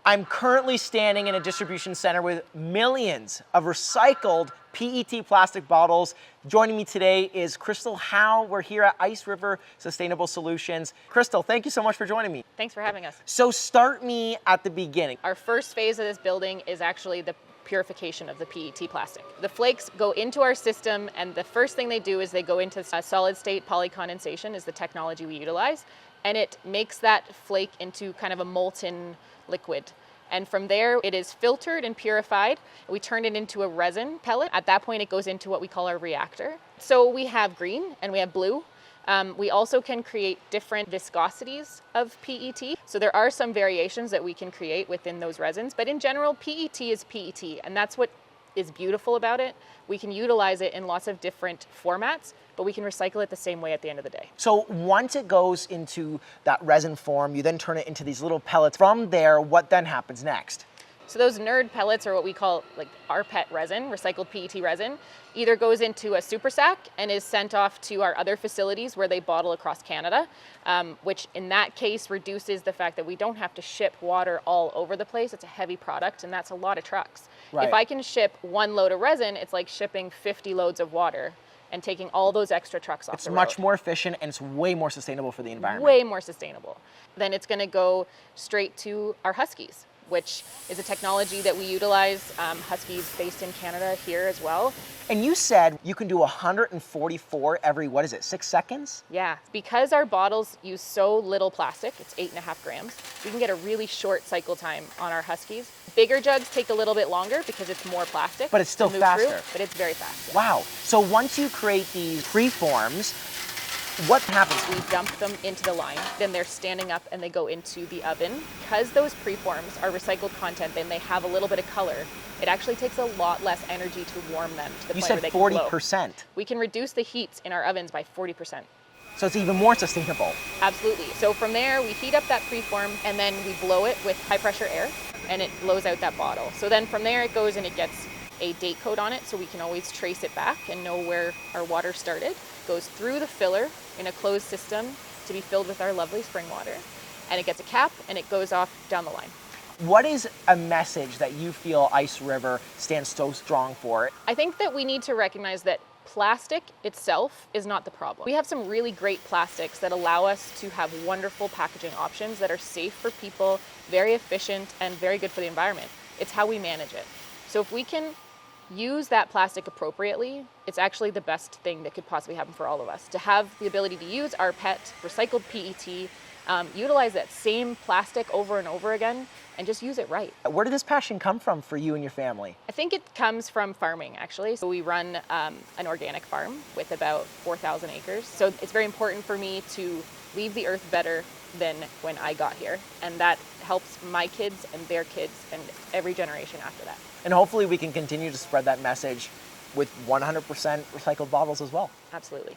I'm currently standing in a distribution center with millions of recycled PET plastic bottles. Joining me today is Crystal Howe. We're here at Ice River Sustainable Solutions. Crystal, thank you so much for joining me. Thanks for having us. So start me at the beginning. Our first phase of this building is actually the purification of the PET plastic. The flakes go into our system, and the first thing they do is they go into solid state polycondensation is the technology we utilize, and it makes that flake into kind of a molten liquid. And from there, it is filtered and purified. We turn it into a resin pellet. At that point, it goes into what we call our reactor. So we have green and we have blue. We also can create different viscosities of PET. So there are some variations that we can create within those resins, but in general, PET is PET, and that's what is beautiful about it. We can utilize it in lots of different formats, but we can recycle it the same way at the end of the day. So once it goes into that resin form, you then turn it into these little pellets. From there, what then happens next? So those nerd pellets are what we call like rPET resin, recycled PET resin, either goes into a super sack and is sent off to our other facilities where they bottle across Canada, which in that case reduces the fact that we don't have to ship water all over the place. It's a heavy product and that's a lot of trucks. Right. If I can ship one load of resin, it's like shipping 50 loads of water and taking all those extra trucks off the road. It's much more efficient and it's way more sustainable for the environment. Way more sustainable. Then it's going to go straight to our Huskies, which is a technology that we utilize. Huskies based in Canada here as well. And you said you can do 144 every, 6 seconds? Yeah, because our bottles use so little plastic, it's 8.5 grams, we can get a really short cycle time on our Huskies. Bigger jugs take a little bit longer because it's more plastic. But it's still to move faster. through, but it's very fast. Yeah. Wow. So once you create these preforms, what happens? We dump them into the line, then they're standing up and they go into the oven. Because those preforms are recycled content, then they have a little bit of color. It actually takes a lot less energy to warm them to the You point said where they can glow. 40%. We can reduce the heats in our ovens by 40%. So it's even more sustainable. Absolutely. So from there, we heat up that preform and then we blow it with high pressure air and it blows out that bottle. So then from there it goes and it gets a date code on it so we can always trace it back and know where our water started. Goes through the filler in a closed system to be filled with our lovely spring water. And it gets a cap and it goes off down the line. What is a message that you feel Ice River stands so strong for? I think that we need to recognize that plastic itself is not the problem. We have some really great plastics that allow us to have wonderful packaging options that are safe for people, very efficient, and very good for the environment. It's how we manage it. So if we can use that plastic appropriately, it's actually the best thing that could possibly happen for all of us. To have the ability to use our PET, recycled PET, utilize that same plastic over and over again, and just use it right. Where did this passion come from for you and your family? I think it comes from farming, actually. So we run an organic farm with about 4,000 acres. So it's very important for me to leave the earth better than when I got here. And that helps my kids and their kids and every generation after that. And hopefully we can continue to spread that message with 100% recycled bottles as well. Absolutely.